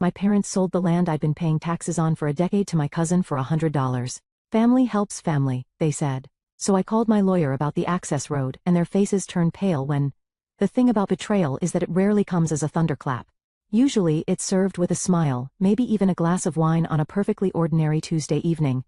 My parents sold the land I'd been paying taxes on for a decade to my cousin for $100. Family helps family, they said. So I called my lawyer about the access road, and their faces turned pale when... The thing about betrayal is that it rarely comes as a thunderclap. Usually it's served with a smile, maybe even a glass of wine on a perfectly ordinary Tuesday evening.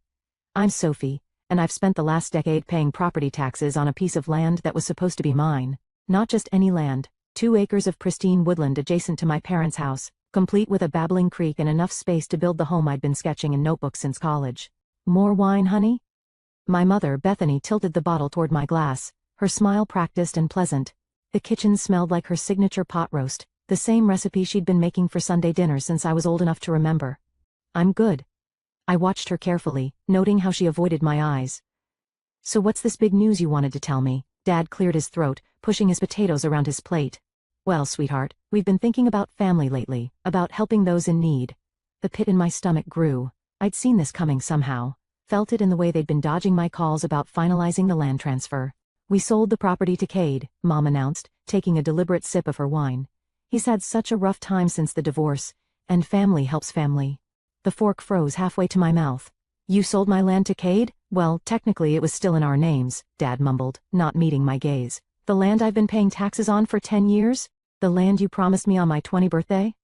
I'm Sophie, and I've spent the last decade paying property taxes on a piece of land that was supposed to be mine. Not just any land, 2 acres of pristine woodland adjacent to my parents' house, complete with a babbling creek and enough space to build the home I'd been sketching in notebooks since college. More wine, honey? My mother, Bethany, tilted the bottle toward my glass, her smile practiced and pleasant. The kitchen smelled like her signature pot roast, the same recipe she'd been making for Sunday dinner since I was old enough to remember. I'm good. I watched her carefully, noting how she avoided my eyes. So what's this big news you wanted to tell me? Dad cleared his throat, pushing his potatoes around his plate. Well, sweetheart, we've been thinking about family lately, about helping those in need. The pit in my stomach grew. I'd seen this coming somehow, felt it in the way they'd been dodging my calls about finalizing the land transfer. We sold the property to Cade, Mom announced, taking a deliberate sip of her wine. He's had such a rough time since the divorce, and family helps family. The fork froze halfway to my mouth. You sold my land to Cade? Well, technically it was still in our names, Dad mumbled, not meeting my gaze. The land I've been paying taxes on for 10 years? The land you promised me on my 20th birthday?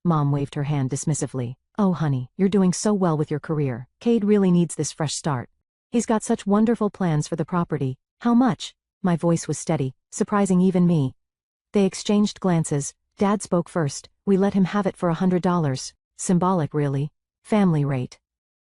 Mom waved her hand dismissively. Oh honey, you're doing so well with your career. Cade really needs this fresh start. He's got such wonderful plans for the property. How much? My voice was steady, surprising even me. They exchanged glances. Dad spoke first. We let him have it for $100. Symbolic, really. Family rate.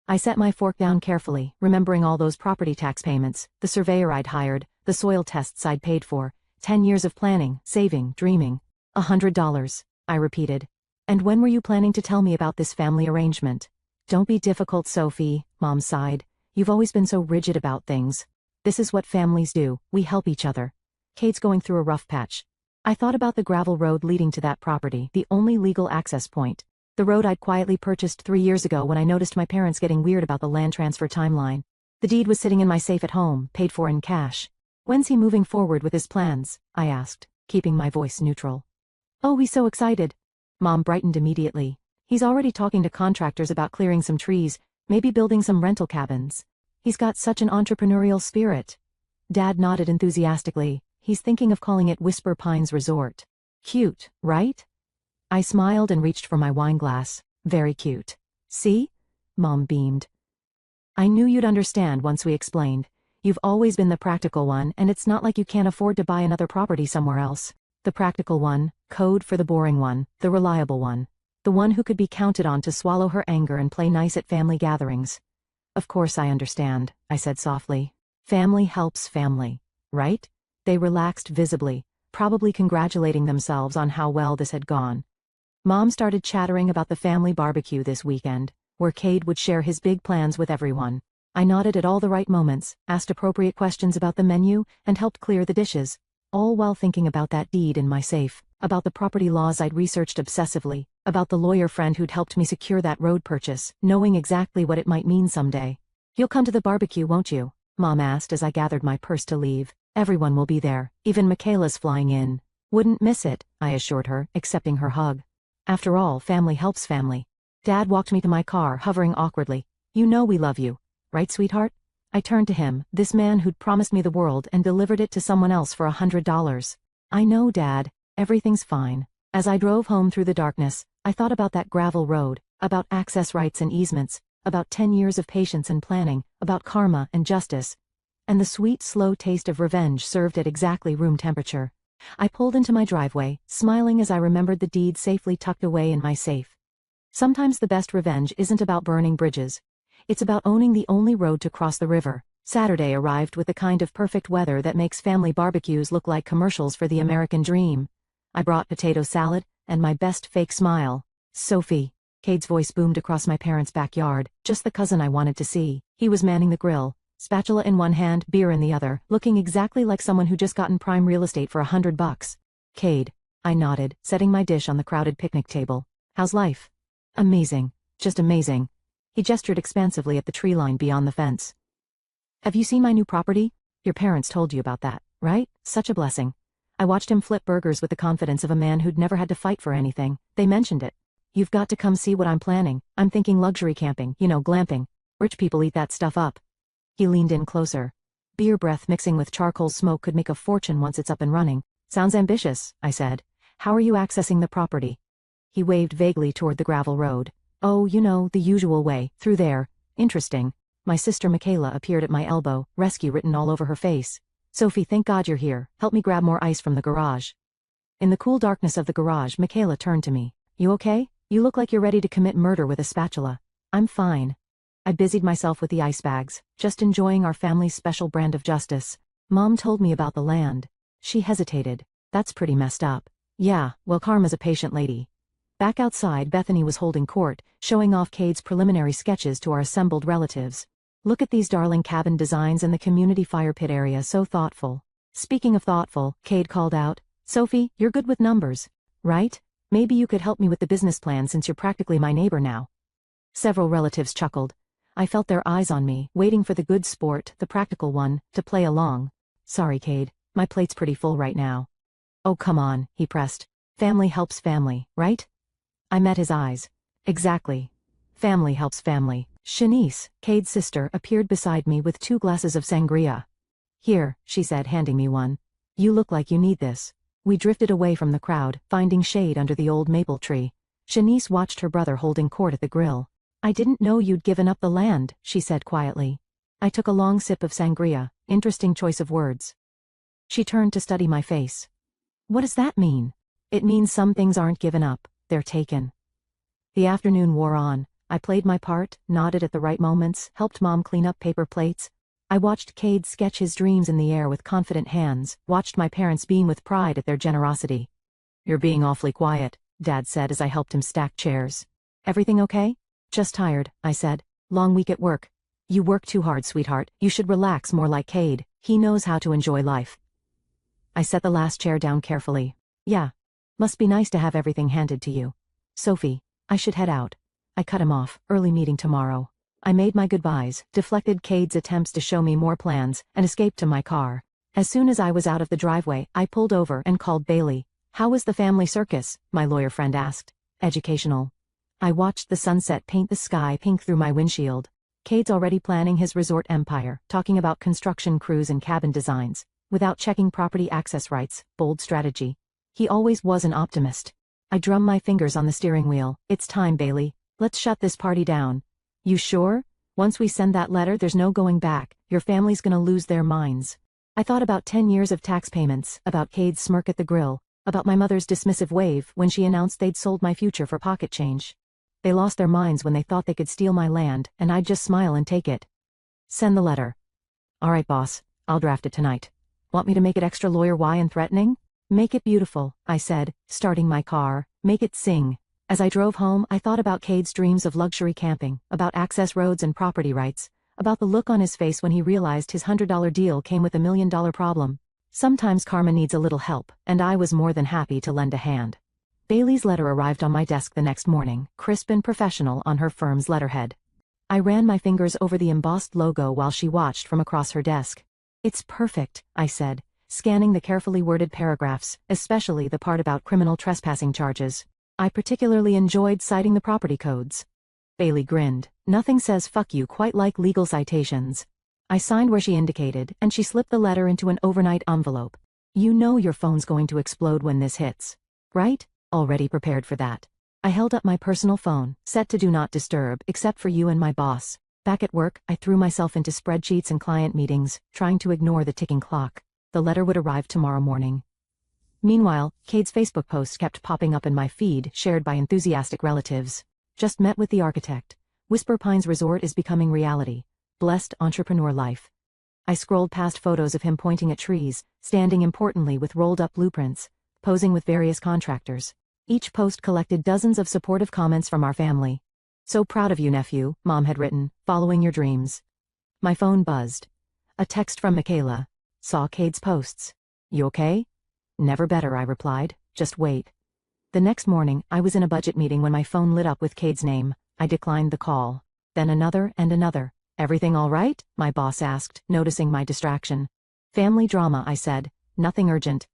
I set my fork down carefully, remembering all those property tax payments, the surveyor I'd hired, the soil tests I'd paid for, 10 years of planning, saving, dreaming. $100, I repeated. And when were you planning to tell me about this family arrangement? Don't be difficult, Sophie, Mom sighed. You've always been so rigid about things. This is what families do, we help each other. Cade's going through a rough patch. I thought about the gravel road leading to that property, the only legal access point. The road I'd quietly purchased 3 years ago when I noticed my parents getting weird about the land transfer timeline. The deed was sitting in my safe at home, paid for in cash. When's he moving forward with his plans? I asked, keeping my voice neutral. Oh, he's so excited. Mom brightened immediately. He's already talking to contractors about clearing some trees, maybe building some rental cabins. He's got such an entrepreneurial spirit. Dad nodded enthusiastically. He's thinking of calling it Whisper Pines Resort. Cute, right? I smiled and reached for my wine glass. Very cute. See? Mom beamed. I knew you'd understand once we explained. You've always been the practical one, and it's not like you can't afford to buy another property somewhere else. The practical one, code for the boring one, the reliable one. The one who could be counted on to swallow her anger and play nice at family gatherings. Of course I understand, I said softly. Family helps family, right? They relaxed visibly, probably congratulating themselves on how well this had gone. Mom started chattering about the family barbecue this weekend, where Cade would share his big plans with everyone. I nodded at all the right moments, asked appropriate questions about the menu, and helped clear the dishes, all while thinking about that deed in my safe, about the property laws I'd researched obsessively, about the lawyer friend who'd helped me secure that road purchase, knowing exactly what it might mean someday. You'll come to the barbecue, won't you? Mom asked as I gathered my purse to leave. Everyone will be there, even Michaela's flying in. Wouldn't miss it, I assured her, accepting her hug. After all, family helps family. Dad walked me to my car, hovering awkwardly. You know we love you. Right, sweetheart? I turned to him, this man who'd promised me the world and delivered it to someone else for $100. I know, Dad. Everything's fine. As I drove home through the darkness, I thought about that gravel road, about access rights and easements, about 10 years of patience and planning, about karma and justice, and the sweet, slow taste of revenge served at exactly room temperature. I pulled into my driveway, smiling as I remembered the deed safely tucked away in my safe. Sometimes the best revenge isn't about burning bridges. It's about owning the only road to cross the river. Saturday arrived with the kind of perfect weather that makes family barbecues look like commercials for the American dream. I brought potato salad, and my best fake smile. Sophie. Cade's voice boomed across my parents' backyard, just the cousin I wanted to see. He was manning the grill, spatula in one hand, beer in the other, looking exactly like someone who just gotten prime real estate for $100. Cade. I nodded, setting my dish on the crowded picnic table. How's life? Amazing. Just amazing. He gestured expansively at the tree line beyond the fence. Have you seen my new property? Your parents told you about that, right? Such a blessing. I watched him flip burgers with the confidence of a man who'd never had to fight for anything. They mentioned it. You've got to come see what I'm planning. I'm thinking luxury camping, glamping. Rich people eat that stuff up. He leaned in closer. Beer breath mixing with charcoal smoke could make a fortune once it's up and running. Sounds ambitious, I said. How are you accessing the property? He waved vaguely toward the gravel road. Oh, the usual way, through there. Interesting. My sister Michaela appeared at my elbow, rescue written all over her face. Sophie, thank God you're here. Help me grab more ice from the garage. In the cool darkness of the garage, Michaela turned to me. You okay? You look like you're ready to commit murder with a spatula. I'm fine. I busied myself with the ice bags, just enjoying our family's special brand of justice. Mom told me about the land. She hesitated. That's pretty messed up. Yeah, well, Karma's a patient lady. Back outside, Bethany was holding court, showing off Cade's preliminary sketches to our assembled relatives. Look at these darling cabin designs and the community fire pit area, so thoughtful. Speaking of thoughtful, Cade called out, Sophie, you're good with numbers, right? Maybe you could help me with the business plan since you're practically my neighbor now. Several relatives chuckled. I felt their eyes on me, waiting for the good sport, the practical one, to play along. Sorry, Cade, my plate's pretty full right now. Oh, come on, he pressed. Family helps family, right? I met his eyes. Exactly. Family helps family. Shanice, Cade's sister, appeared beside me with 2 glasses of sangria. Here, she said, handing me one. You look like you need this. We drifted away from the crowd, finding shade under the old maple tree. Shanice watched her brother holding court at the grill. I didn't know you'd given up the land, she said quietly. I took a long sip of sangria, interesting choice of words. She turned to study my face. What does that mean? It means some things aren't given up, they're taken. The afternoon wore on. I played my part, nodded at the right moments, helped Mom clean up paper plates. I watched Cade sketch his dreams in the air with confident hands, watched my parents beam with pride at their generosity. You're being awfully quiet, Dad said as I helped him stack chairs. Everything okay? Just tired, I said. Long week at work. You work too hard, sweetheart. You should relax more like Cade. He knows how to enjoy life. I set the last chair down carefully. Yeah. Must be nice to have everything handed to you. Sophie, I should head out. I cut him off. Early meeting tomorrow. I made my goodbyes, deflected Cade's attempts to show me more plans, and escaped to my car. As soon as I was out of the driveway, I pulled over and called Bailey. How was the family circus? My lawyer friend asked. Educational. I watched the sunset paint the sky pink through my windshield. Cade's already planning his resort empire, talking about construction crews and cabin designs, without checking property access rights, bold strategy. He always was an optimist. I drummed my fingers on the steering wheel. It's time, Bailey. Let's shut this party down. You sure? Once we send that letter, there's no going back. Your family's gonna lose their minds. I thought about 10 years of tax payments, about Cade's smirk at the grill, about my mother's dismissive wave when she announced they'd sold my future for pocket change. They lost their minds when they thought they could steal my land, and I'd just smile and take it. Send the letter. All right, boss. I'll draft it tonight. Want me to make it extra lawyer-y and threatening? Make it beautiful, I said, starting my car. Make it sing. As I drove home, I thought about Cade's dreams of luxury camping, about access roads and property rights, about the look on his face when he realized his $100 deal came with $1 million problem. Sometimes karma needs a little help, and I was more than happy to lend a hand. Bailey's letter arrived on my desk the next morning, crisp and professional on her firm's letterhead. I ran my fingers over the embossed logo while she watched from across her desk. It's perfect, I said, scanning the carefully worded paragraphs, especially the part about criminal trespassing charges. I particularly enjoyed citing the property codes. Bailey grinned. Nothing says fuck you quite like legal citations. I signed where she indicated, and she slipped the letter into an overnight envelope. You know your phone's going to explode when this hits. Right? Already prepared for that. I held up my personal phone, set to do not disturb, except for you and my boss. Back at work, I threw myself into spreadsheets and client meetings, trying to ignore the ticking clock. The letter would arrive tomorrow morning. Meanwhile, Cade's Facebook posts kept popping up in my feed, shared by enthusiastic relatives. Just met with the architect. Whisper Pines Resort is becoming reality. Blessed entrepreneur life. I scrolled past photos of him pointing at trees, standing importantly with rolled-up blueprints, posing with various contractors. Each post collected dozens of supportive comments from our family. So proud of you, nephew, Mom had written, following your dreams. My phone buzzed. A text from Michaela. Saw Cade's posts. You okay? Never better, I replied. Just wait. The next morning, I was in a budget meeting when my phone lit up with Cade's name. I declined the call. Then another and another. Everything all right? My boss asked, noticing my distraction. Family drama, I said. Nothing urgent.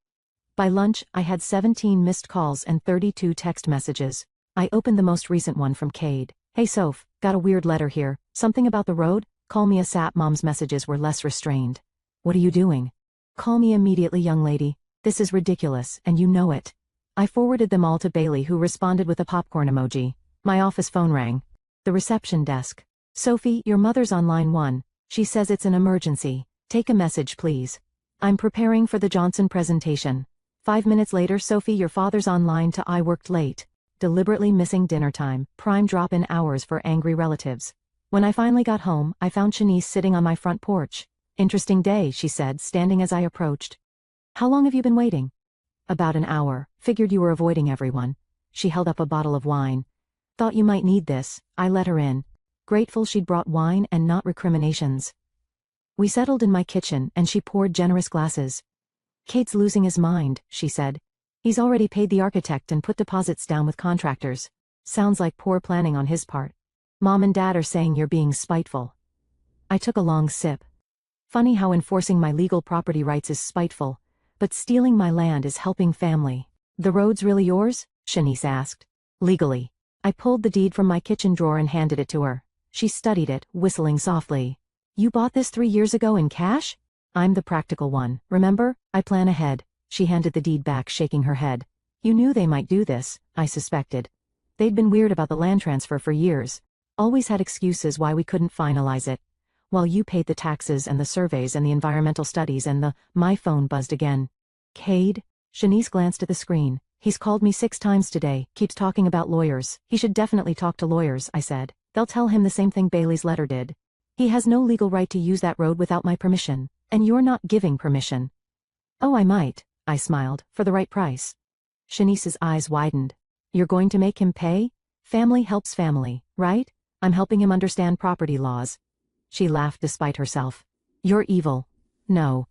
By lunch, I had 17 missed calls and 32 text messages. I opened the most recent one from Cade. Hey Soph, got a weird letter here. Something about the road? Call me a sap. Mom's messages were less restrained. What are you doing? Call me immediately, young lady. This is ridiculous, and you know it. I forwarded them all to Bailey, who responded with a popcorn emoji. My office phone rang. The reception desk. Sophie, your mother's on line 1. She says it's an emergency. Take a message, please. I'm preparing for the Johnson presentation. 5 minutes later, Sophie, your father's on line 2. I worked late. Deliberately missing dinner time. Prime drop-in hours for angry relatives. When I finally got home, I found Shanice sitting on my front porch. Interesting day, she said, standing as I approached. How long have you been waiting? About an hour. Figured you were avoiding everyone. She held up a bottle of wine. Thought you might need this. I let her in. Grateful she'd brought wine and not recriminations. We settled in my kitchen, and she poured generous glasses. Kate's losing his mind, she said. He's already paid the architect and put deposits down with contractors. Sounds like poor planning on his part. Mom and Dad are saying you're being spiteful. I took a long sip. Funny how enforcing my legal property rights is spiteful, but stealing my land is helping family. The road's really yours? Shanice asked. Legally. I pulled the deed from my kitchen drawer and handed it to her. She studied it, whistling softly. You bought this 3 years ago in cash? I'm the practical one, remember? I plan ahead. She handed the deed back, shaking her head. You knew they might do this, I suspected. They'd been weird about the land transfer for years. Always had excuses why we couldn't finalize it. While you paid the taxes and the surveys and the environmental studies and my phone buzzed again. Cade? Shanice glanced at the screen. He's called me 6 times today, keeps talking about lawyers. He should definitely talk to lawyers, I said. They'll tell him the same thing Bailey's letter did. He has no legal right to use that road without my permission, and you're not giving permission. Oh, I might, I smiled, for the right price. Shanice's eyes widened. You're going to make him pay? Family helps family, right? I'm helping him understand property laws. She laughed despite herself. You're evil. No.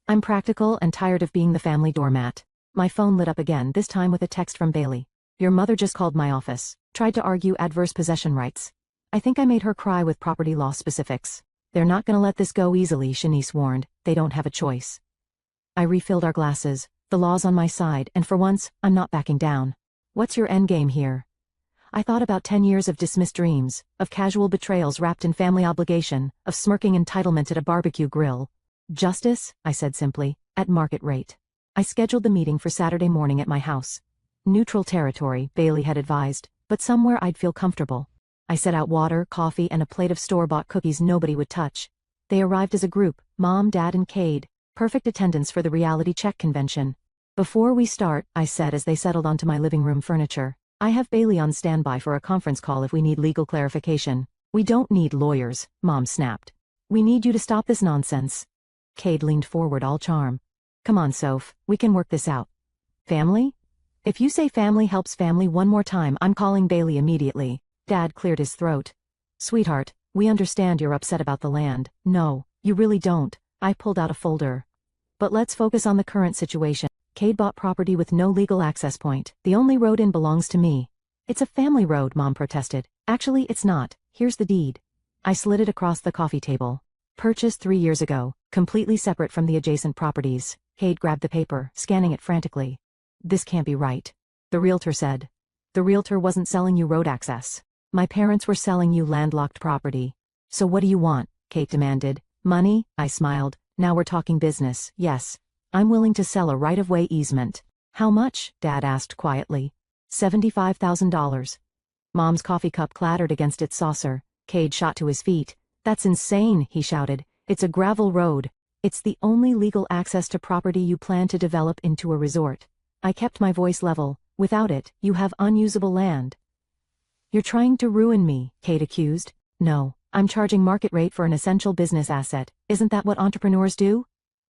I'm practical and tired of being the family doormat. My phone lit up again, this time with a text from Bailey. Your mother just called my office. Tried to argue adverse possession rights. I think I made her cry with property law specifics. They're not gonna let this go easily, Shanice warned. They don't have a choice. I refilled our glasses. The law's on my side, and for once, I'm not backing down. What's your endgame here? I thought about 10 years of dismissed dreams, of casual betrayals wrapped in family obligation, of smirking entitlement at a barbecue grill. Justice, I said simply, at market rate. I scheduled the meeting for Saturday morning at my house. Neutral territory, Bailey had advised, but somewhere I'd feel comfortable. I set out water, coffee, and a plate of store-bought cookies nobody would touch. They arrived as a group, Mom, Dad, and Cade. Perfect attendance for the reality check convention. Before we start, I said as they settled onto my living room furniture, I have Bailey on standby for a conference call if we need legal clarification. We don't need lawyers, Mom snapped. We need you to stop this nonsense. Cade leaned forward, all charm. Come on, Soph, we can work this out. Family? If you say family helps family one more time, I'm calling Bailey immediately. Dad cleared his throat. Sweetheart, we understand you're upset about the land. No, you really don't. I pulled out a folder. But let's focus on the current situation. Cade bought property with no legal access point. The only road in belongs to me. It's a family road, Mom protested. Actually, it's not. Here's the deed. I slid it across the coffee table. Purchased 3 years ago, completely separate from the adjacent properties. Cade grabbed the paper, scanning it frantically. This can't be right. The realtor said. The realtor wasn't selling you road access. My parents were selling you landlocked property. So what do you want? Kate demanded. Money? I smiled. Now we're talking business. Yes. I'm willing to sell a right-of-way easement. How much? Dad asked quietly. $75,000. Mom's coffee cup clattered against its saucer. Cade shot to his feet. That's insane, he shouted. It's a gravel road. It's the only legal access to property you plan to develop into a resort. I kept my voice level. Without it, you have unusable land. You're trying to ruin me, Kate accused. No, I'm charging market rate for an essential business asset. Isn't that what entrepreneurs do?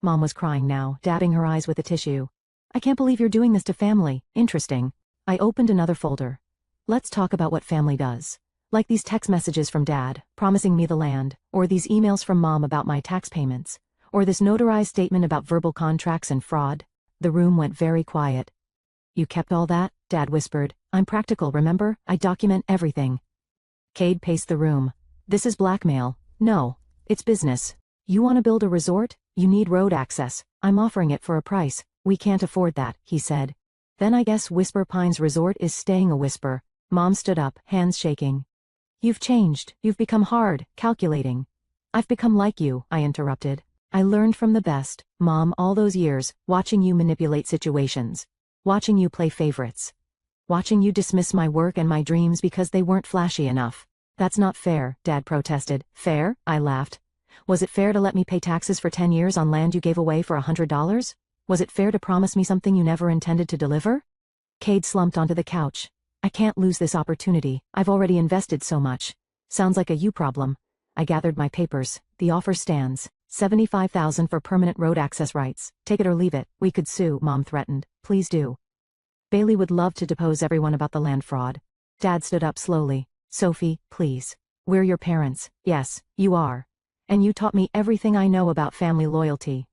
Mom was crying now, dabbing her eyes with a tissue. I can't believe you're doing this to family. Interesting. I opened another folder. Let's talk about what family does. Like these text messages from Dad, promising me the land, or these emails from Mom about my tax payments, or this notarized statement about verbal contracts and fraud. The room went very quiet. You kept all that? Dad whispered. I'm practical, remember? I document everything. Cade paced the room. This is blackmail. No, it's business. You want to build a resort? You need road access. I'm offering it for a price. We can't afford that, he said. Then I guess Whisper Pines Resort is staying a whisper. Mom stood up, hands shaking. You've changed. You've become hard, calculating. I've become like you, I interrupted. I learned from the best, Mom, all those years, watching you manipulate situations. Watching you play favorites. Watching you dismiss my work and my dreams because they weren't flashy enough. That's not fair, Dad protested. Fair? I laughed. Was it fair to let me pay taxes for 10 years on land you gave away for $100? Was it fair to promise me something you never intended to deliver? Cade slumped onto the couch. I can't lose this opportunity. I've already invested so much. Sounds like a you problem. I gathered my papers. The offer stands. $75,000 for permanent road access rights. Take it or leave it. We could sue, Mom threatened. Please do. Bailey would love to depose everyone about the land fraud. Dad stood up slowly. Sophie, please. We're your parents. Yes, you are. And you taught me everything I know about family loyalty.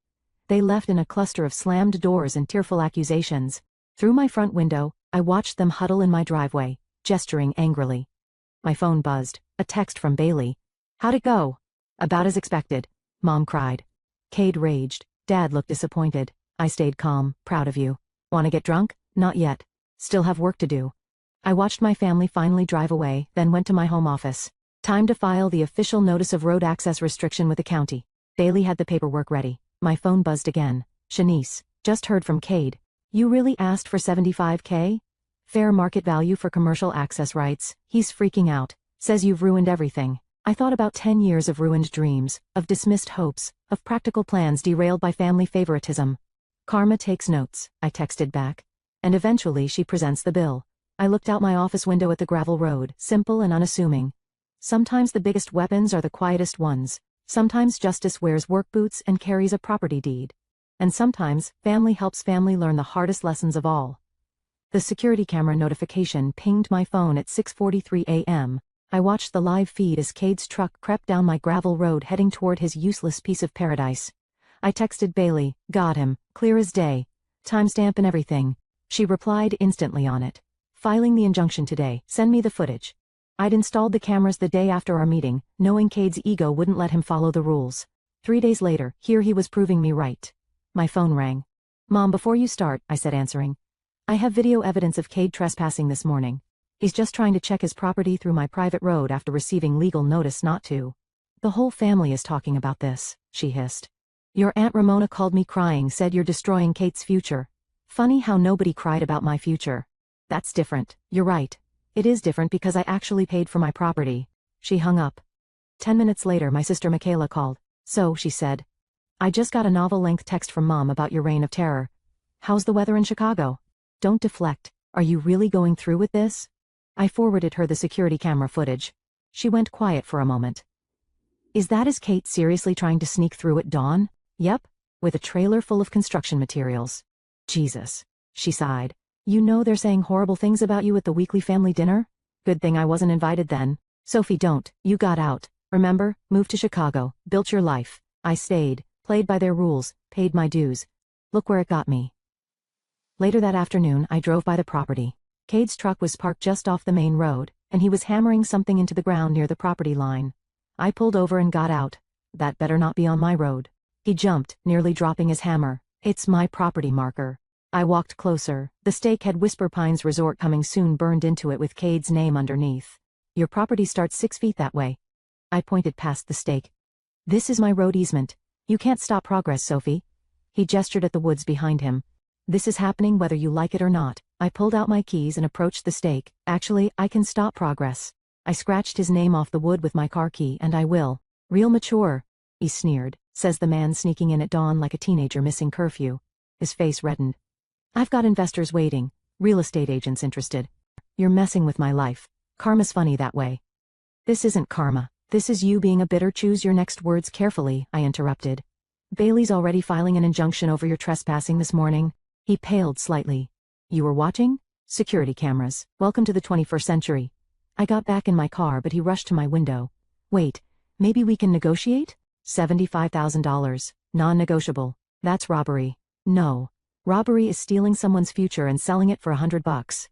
They left in a cluster of slammed doors and tearful accusations. Through my front window, I watched them huddle in my driveway, gesturing angrily. My phone buzzed. A text from Bailey. How'd it go? About as expected, Mom cried. Cade raged. Dad looked disappointed. I stayed calm, proud of you. Want to get drunk? Not yet. Still have work to do. I watched my family finally drive away, then went to my home office. Time to file the official notice of road access restriction with the county. Bailey had the paperwork ready. My phone buzzed again. Shanice, just heard from Cade. You really asked for $75K? Fair market value for commercial access rights. He's freaking out. Says you've ruined everything. I thought about 10 years of ruined dreams, of dismissed hopes, of practical plans derailed by family favoritism. Karma takes notes, I texted back. And eventually she presents the bill. I looked out my office window at the gravel road, simple and unassuming. Sometimes the biggest weapons are the quietest ones. Sometimes justice wears work boots and carries a property deed. And sometimes, family helps family learn the hardest lessons of all. The security camera notification pinged my phone at 6:43 a.m. I watched the live feed as Cade's truck crept down my gravel road heading toward his useless piece of paradise. I texted Bailey, got him, clear as day. Timestamp and everything. She replied instantly on it. Filing the injunction today, send me the footage. I'd installed the cameras the day after our meeting, knowing Cade's ego wouldn't let him follow the rules. 3 days later, here he was proving me right. My phone rang. Mom, before you start, I said, answering. I have video evidence of Cade trespassing this morning. He's just trying to check his property through my private road after receiving legal notice not to. The whole family is talking about this, she hissed. Your Aunt Ramona called me crying, said you're destroying Kate's future. Funny how nobody cried about my future. That's different. You're right. It is different because I actually paid for my property. She hung up. 10 minutes later, my sister Michaela called. So, she said. I just got a novel-length text from Mom about your reign of terror. How's the weather in Chicago? Don't deflect. Are you really going through with this? I forwarded her the security camera footage. She went quiet for a moment. Is that Kate seriously trying to sneak through at dawn? Yep. With a trailer full of construction materials. Jesus. She sighed. You know they're saying horrible things about you at the weekly family dinner? Good thing I wasn't invited then. Sophie, don't. You got out. Remember? Moved to Chicago. Built your life. I stayed. Played by their rules. Paid my dues. Look where it got me. Later that afternoon, I drove by the property. Cade's truck was parked just off the main road, and he was hammering something into the ground near the property line. I pulled over and got out. That better not be on my road. He jumped, nearly dropping his hammer. It's my property marker. I walked closer. The stake had Whisper Pines Resort coming soon burned into it with Cade's name underneath. Your property starts 6 feet that way. I pointed past the stake. This is my road easement. You can't stop progress, Sophie. He gestured at the woods behind him. This is happening whether you like it or not. I pulled out my keys and approached the stake. Actually, I can stop progress. I scratched his name off the wood with my car key, and I will. Real mature. He sneered, says the man sneaking in at dawn like a teenager missing curfew. His face reddened. I've got investors waiting. Real estate agents interested. You're messing with my life. Karma's funny that way. This isn't karma. This is you being a bitter. Choose your next words carefully, I interrupted. Bailey's already filing an injunction over your trespassing this morning. He paled slightly. You were watching? Security cameras. Welcome to the 21st century. I got back in my car, but he rushed to my window. Wait, maybe we can negotiate? $75,000. Non-negotiable. That's robbery. No. Robbery is stealing someone's future and selling it for $100.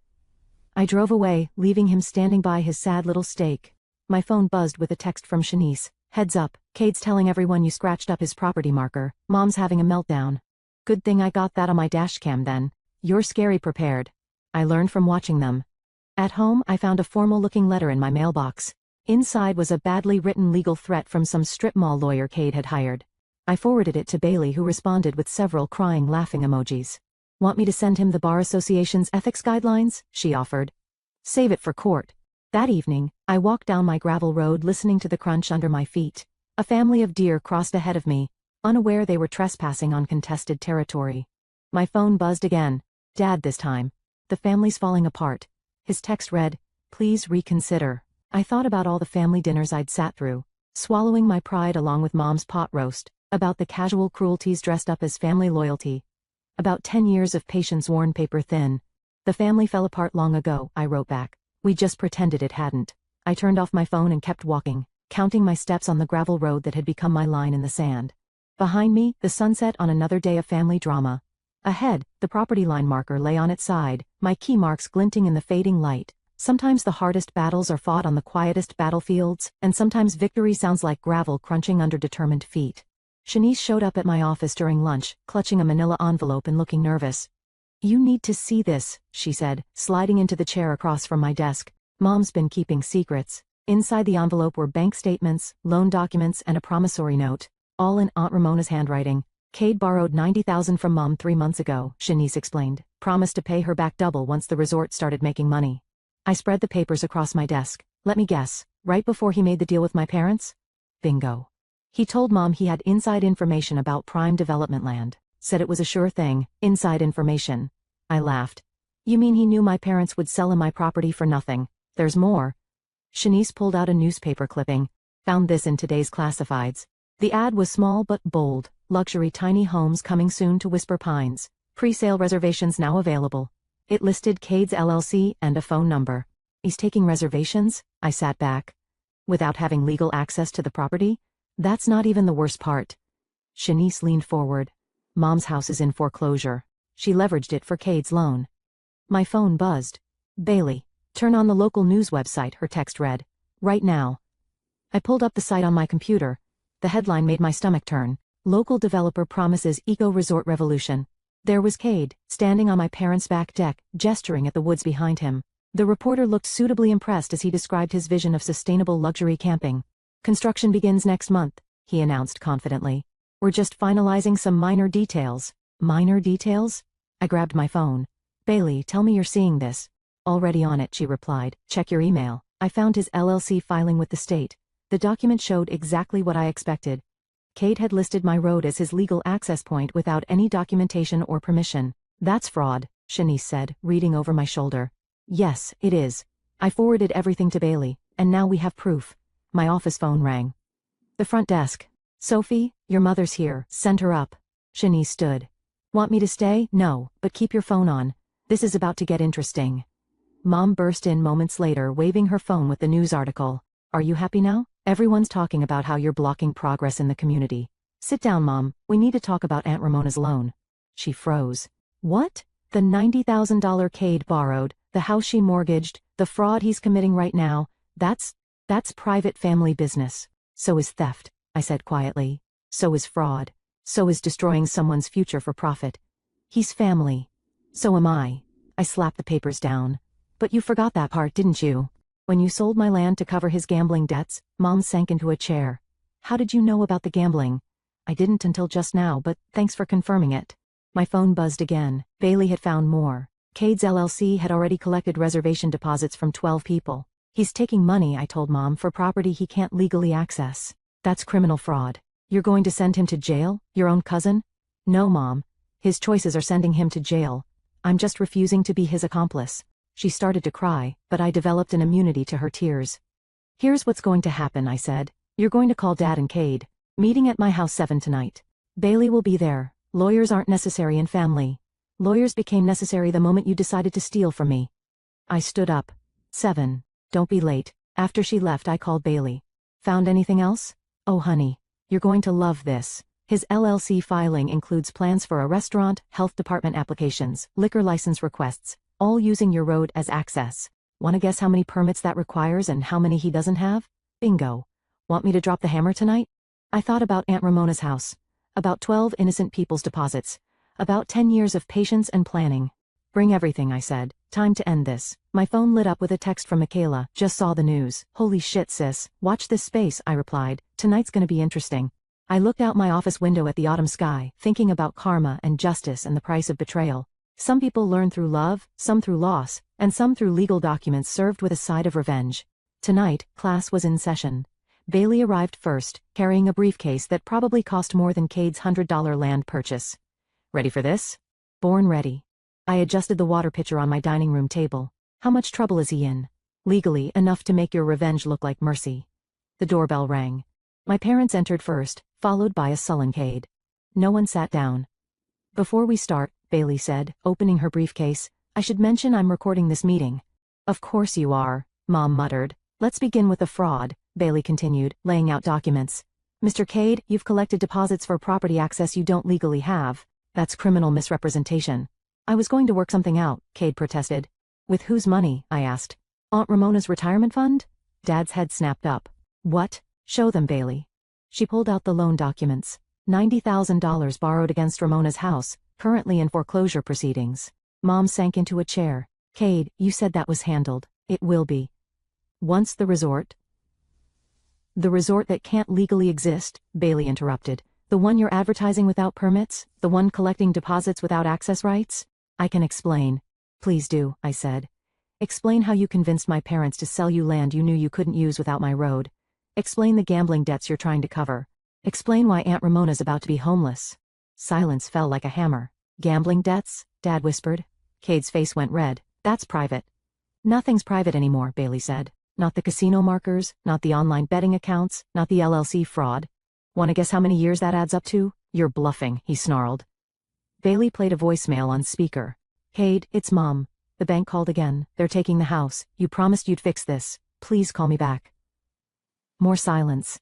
I drove away, leaving him standing by his sad little stake. My phone buzzed with a text from Shanice. Heads up, Cade's telling everyone you scratched up his property marker. Mom's having a meltdown. Good thing I got that on my dash cam then. You're scary prepared. I learned from watching them. At home, I found a formal-looking letter in my mailbox. Inside was a badly written legal threat from some strip mall lawyer Cade had hired. I forwarded it to Bailey, who responded with several crying laughing emojis. Want me to send him the Bar Association's ethics guidelines? She offered. Save it for court. That evening, I walked down my gravel road listening to the crunch under my feet. A family of deer crossed ahead of me, unaware they were trespassing on contested territory. My phone buzzed again. Dad this time. The family's falling apart. His text read, "Please reconsider." I thought about all the family dinners I'd sat through, swallowing my pride along with Mom's pot roast, about the casual cruelties dressed up as family loyalty, about 10 years of patience worn paper thin. The family fell apart long ago, I wrote back. We just pretended it hadn't. I turned off my phone and kept walking, counting my steps on the gravel road that had become my line in the sand. Behind me, the sunset on another day of family drama. Ahead, the property line marker lay on its side, my key marks glinting in the fading light. Sometimes the hardest battles are fought on the quietest battlefields, and sometimes victory sounds like gravel crunching under determined feet. Shanice showed up at my office during lunch, clutching a manila envelope and looking nervous. You need to see this, she said, sliding into the chair across from my desk. Mom's been keeping secrets. Inside the envelope were bank statements, loan documents, and a promissory note, all in Aunt Ramona's handwriting. Cade borrowed $90,000 from Mom 3 months ago, Shanice explained, promised to pay her back double once the resort started making money. I spread the papers across my desk. Let me guess, right before he made the deal with my parents? Bingo. He told Mom he had inside information about prime development land, said it was a sure thing, inside information. I laughed. You mean he knew my parents would sell him my property for nothing? There's more. Shanice pulled out a newspaper clipping. Found this in today's classifieds. The ad was small but bold. Luxury tiny homes coming soon to Whisper Pines. Pre-sale reservations now available. It listed Cade's LLC and a phone number. He's taking reservations? I sat back. Without having legal access to the property? That's not even the worst part. Shanice leaned forward. Mom's house is in foreclosure. She leveraged it for Cade's loan. My phone buzzed. Bailey, turn on the local news website, her text read. Right now. I pulled up the site on my computer. The headline made my stomach turn. Local developer promises eco-resort revolution. There was Cade, standing on my parents' back deck, gesturing at the woods behind him. The reporter looked suitably impressed as he described his vision of sustainable luxury camping. Construction begins next month, he announced confidently. We're just finalizing some minor details. Minor details? I grabbed my phone. Bailey, tell me you're seeing this. Already on it, she replied. Check your email. I found his LLC filing with the state. The document showed exactly what I expected. Cade had listed my road as his legal access point without any documentation or permission. That's fraud, Shanice said, reading over my shoulder. Yes, it is. I forwarded everything to Bailey, and now we have proof. My office phone rang. The front desk. Sophie, your mother's here. Send her up. Shanice stood. Want me to stay? No, but keep your phone on. This is about to get interesting. Mom burst in moments later, waving her phone with the news article. Are you happy now? Everyone's talking about how you're blocking progress in the community. Sit down, Mom. We need to talk about Aunt Ramona's loan. She froze. What? The $90,000 Cade borrowed, the house she mortgaged, the fraud he's committing right now, that's private family business. So is theft, I said quietly. So is fraud. So is destroying someone's future for profit. He's family. So am I. I slapped the papers down. But you forgot that part, didn't you? When you sold my land to cover his gambling debts, Mom sank into a chair. How did you know about the gambling? I didn't until just now, but thanks for confirming it. My phone buzzed again. Bailey had found more. Cade's LLC had already collected reservation deposits from 12 people. He's taking money, I told Mom, for property he can't legally access. That's criminal fraud. You're going to send him to jail? Your own cousin? No, Mom. His choices are sending him to jail. I'm just refusing to be his accomplice. She started to cry, but I developed an immunity to her tears. Here's what's going to happen, I said. You're going to call Dad and Cade. Meeting at my house 7 tonight. Bailey will be there. Lawyers aren't necessary in family. Lawyers became necessary the moment you decided to steal from me. I stood up. 7. Don't be late. After she left, I called Bailey. Found anything else? Oh, honey. You're going to love this. His LLC filing includes plans for a restaurant, health department applications, liquor license requests, all using your road as access. Want to guess how many permits that requires and how many he doesn't have? Bingo. Want me to drop the hammer tonight? I thought about Aunt Ramona's house. About 12 innocent people's deposits. About 10 years of patience and planning. Bring everything, I said. Time to end this. My phone lit up with a text from Michaela. Just saw the news. Holy shit, sis. Watch this space, I replied. Tonight's gonna be interesting. I looked out my office window at the autumn sky, thinking about karma and justice and the price of betrayal. Some people learn through love, some through loss, and some through legal documents served with a side of revenge. Tonight, class was in session. Bailey arrived first, carrying a briefcase that probably cost more than Cade's $100 land purchase. Ready for this? Born ready. I adjusted the water pitcher on my dining room table. How much trouble is he in? Legally, enough to make your revenge look like mercy. The doorbell rang. My parents entered first, followed by a sullen Cade. No one sat down. Before we start, Bailey said, opening her briefcase, I should mention I'm recording this meeting. Of course you are, Mom muttered. Let's begin with the fraud, Bailey continued, laying out documents. Mr. Cade, you've collected deposits for property access you don't legally have. That's criminal misrepresentation. I was going to work something out, Cade protested. With whose money? I asked. Aunt Ramona's retirement fund? Dad's head snapped up. What? Show them, Bailey. She pulled out the loan documents. $90,000 borrowed against Ramona's house, currently in foreclosure proceedings. Mom sank into a chair. Cade, you said that was handled. It will be. Once the resort? The resort that can't legally exist, Bailey interrupted. The one you're advertising without permits? The one collecting deposits without access rights? I can explain. Please do, I said. Explain how you convinced my parents to sell you land you knew you couldn't use without my road. Explain the gambling debts you're trying to cover. Explain why Aunt Ramona's about to be homeless. Silence fell like a hammer. Gambling debts? Dad whispered. Cade's face went red. That's private. Nothing's private anymore, Bailey said. Not the casino markers, not the online betting accounts, not the LLC fraud. Want to guess how many years that adds up to? You're bluffing, he snarled. Bailey played a voicemail on speaker. Cade, it's Mom. The bank called again. They're taking the house. You promised you'd fix this. Please call me back. More silence.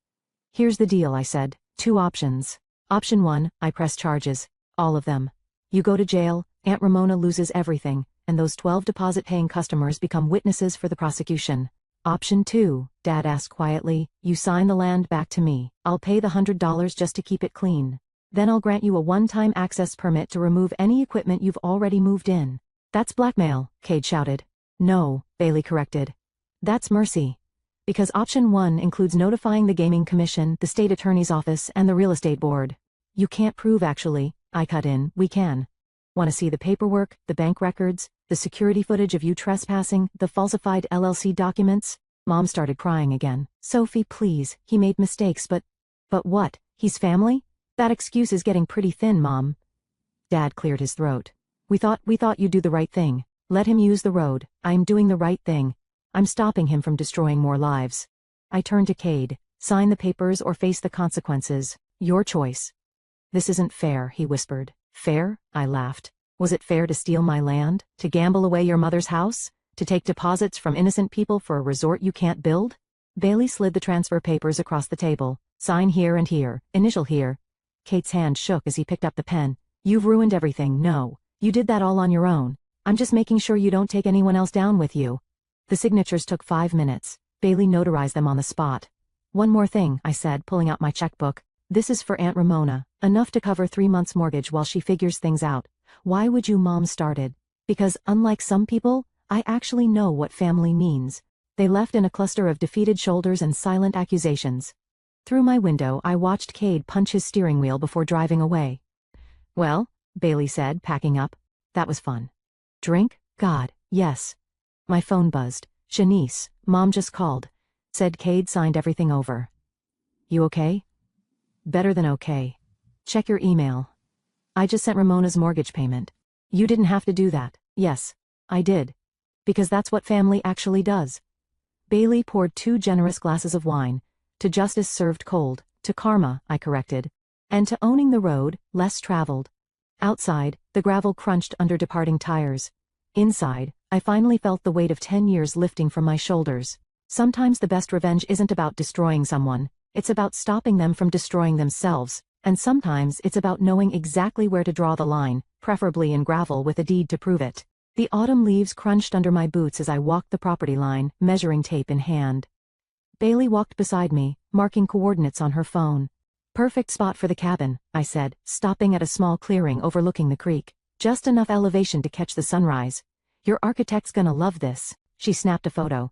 Here's the deal, I said. 2 options. Option 1, I press charges. All of them. You go to jail, Aunt Ramona loses everything, and those 12 deposit-paying customers become witnesses for the prosecution. Option 2, Dad asked quietly, you sign the land back to me. I'll pay the $100 just to keep it clean. Then I'll grant you a one-time access permit to remove any equipment you've already moved in. That's blackmail, Cade shouted. No, Bailey corrected. That's mercy. Because option 1 includes notifying the Gaming Commission, the state attorney's office, and the real estate board. You can't prove actually, I cut in, we can. Want to see the paperwork, the bank records, the security footage of you trespassing, the falsified LLC documents? Mom started crying again. Sophie, please, he made mistakes, but what? He's family? That excuse is getting pretty thin, Mom. Dad cleared his throat. We thought you'd do the right thing. Let him use the road. I'm doing the right thing. I'm stopping him from destroying more lives. I turned to Cade. Sign the papers or face the consequences. Your choice. This isn't fair, he whispered. Fair? I laughed. Was it fair to steal my land? To gamble away your mother's house? To take deposits from innocent people for a resort you can't build? Bailey slid the transfer papers across the table. Sign here and here. Initial here. Kate's hand shook as he picked up the pen. You've ruined everything. No. You did that all on your own. I'm just making sure you don't take anyone else down with you. The signatures took 5 minutes. Bailey notarized them on the spot. One more thing, I said, pulling out my checkbook. This is for Aunt Ramona. Enough to cover 3 months' mortgage while she figures things out. Why would you? Mom started. Because, unlike some people, I actually know what family means. They left in a cluster of defeated shoulders and silent accusations. Through my window, I watched Cade punch his steering wheel before driving away. Well, Bailey said, packing up. That was fun. Drink? God, yes. My phone buzzed. Shanice, Mom just called. Said Cade signed everything over. You okay? Better than okay. Check your email. I just sent Ramona's mortgage payment. You didn't have to do that. Yes, I did. Because that's what family actually does. Bailey poured 2 generous glasses of wine. To justice served cold, to karma, I corrected. And to owning the road, less traveled. Outside, the gravel crunched under departing tires. Inside, I finally felt the weight of 10 years lifting from my shoulders. Sometimes the best revenge isn't about destroying someone, it's about stopping them from destroying themselves, and sometimes it's about knowing exactly where to draw the line, preferably in gravel with a deed to prove it. The autumn leaves crunched under my boots as I walked the property line, measuring tape in hand. Bailey walked beside me, marking coordinates on her phone. Perfect spot for the cabin, I said, stopping at a small clearing overlooking the creek. Just enough elevation to catch the sunrise. Your architect's gonna love this. She snapped a photo.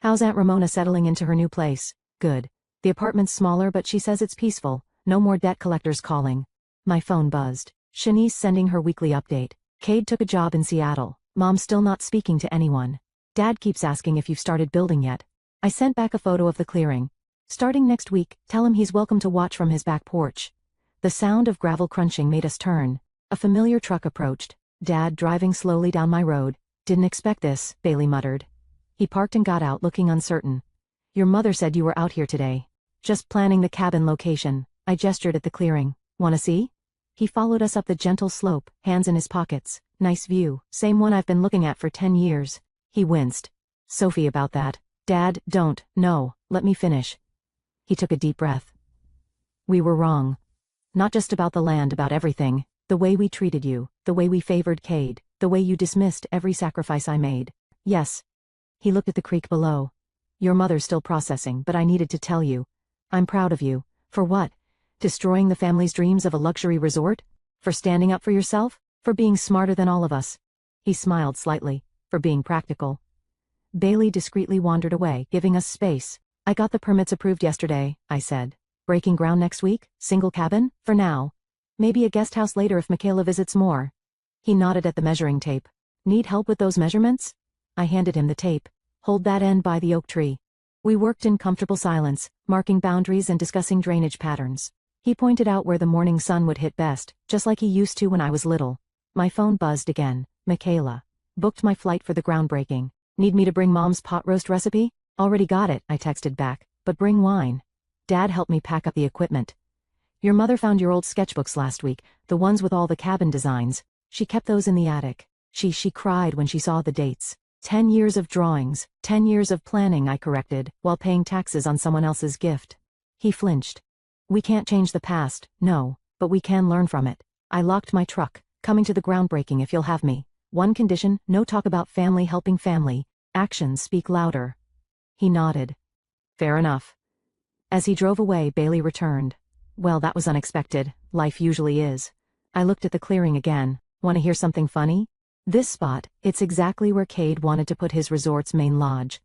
How's Aunt Ramona settling into her new place? Good. The apartment's smaller, but she says it's peaceful. No more debt collectors calling. My phone buzzed. Shanice sending her weekly update. Cade took a job in Seattle. Mom's still not speaking to anyone. Dad keeps asking if you've started building yet. I sent back a photo of the clearing. Starting next week, tell him he's welcome to watch from his back porch. The sound of gravel crunching made us turn. A familiar truck approached. Dad driving slowly down my road. Didn't expect this, Bailey muttered. He parked and got out, looking uncertain. Your mother said you were out here today. Just planning the cabin location. I gestured at the clearing. Wanna see? He followed us up the gentle slope, hands in his pockets. Nice view, same one I've been looking at for 10 years. He winced. Sophie about that. Dad, don't, no, let me finish. He took a deep breath. We were wrong. Not just about the land, about everything. The way we treated you, the way we favored Cade, the way you dismissed every sacrifice I made. Yes. He looked at the creek below. Your mother's still processing, but I needed to tell you. I'm proud of you. For what? Destroying the family's dreams of a luxury resort? For standing up for yourself? For being smarter than all of us? He smiled slightly. For being practical. Bailey discreetly wandered away, giving us space. I got the permits approved yesterday, I said. Breaking ground next week? Single cabin? For now. Maybe a guest house later if Michaela visits more. He nodded at the measuring tape. Need help with those measurements? I handed him the tape. Hold that end by the oak tree. We worked in comfortable silence, marking boundaries and discussing drainage patterns. He pointed out where the morning sun would hit best, just like he used to when I was little. My phone buzzed again. Michaela. Booked my flight for the groundbreaking. Need me to bring Mom's pot roast recipe? Already got it, I texted back. But bring wine. Dad helped me pack up the equipment. Your mother found your old sketchbooks last week, the ones with all the cabin designs. She kept those in the attic. She cried when she saw the dates. 10 years of drawings, 10 years of planning, I corrected, while paying taxes on someone else's gift. He flinched. We can't change the past, no, but we can learn from it. I locked my truck, coming to the groundbreaking if you'll have me. One condition, no talk about family helping family. Actions speak louder. He nodded. Fair enough. As he drove away, Bailey returned. Well, that was unexpected. Life usually is. I looked at the clearing again. Want to hear something funny? This spot, it's exactly where Cade wanted to put his resort's main lodge.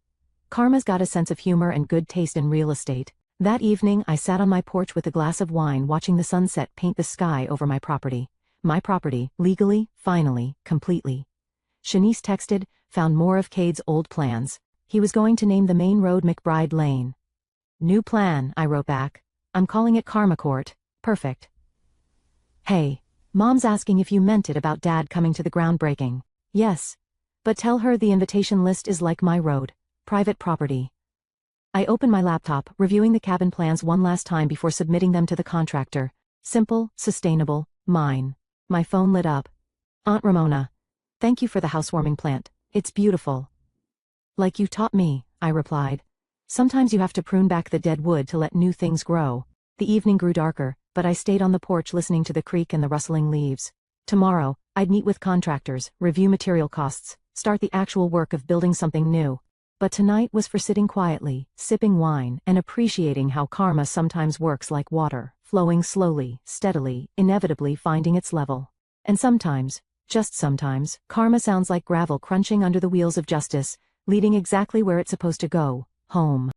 Karma's got a sense of humor and good taste in real estate. That evening, I sat on my porch with a glass of wine watching the sunset paint the sky over my property. My property, legally, finally, completely. Shanice texted, found more of Cade's old plans. He was going to name the main road McBride Lane. New plan, I wrote back. I'm calling it Karma Court. Perfect. Hey, Mom's asking if you meant it about Dad coming to the groundbreaking. Yes. But tell her the invitation list is like my road. Private property. I opened my laptop, reviewing the cabin plans one last time before submitting them to the contractor. Simple, sustainable, mine. My phone lit up. Aunt Ramona. Thank you for the housewarming plant. It's beautiful. Like you taught me, I replied. Sometimes you have to prune back the dead wood to let new things grow. The evening grew darker, but I stayed on the porch listening to the creek and the rustling leaves. Tomorrow, I'd meet with contractors, review material costs, start the actual work of building something new. But tonight was for sitting quietly, sipping wine, and appreciating how karma sometimes works like water, flowing slowly, steadily, inevitably finding its level. And sometimes, just sometimes, karma sounds like gravel crunching under the wheels of justice, leading exactly where it's supposed to go, home.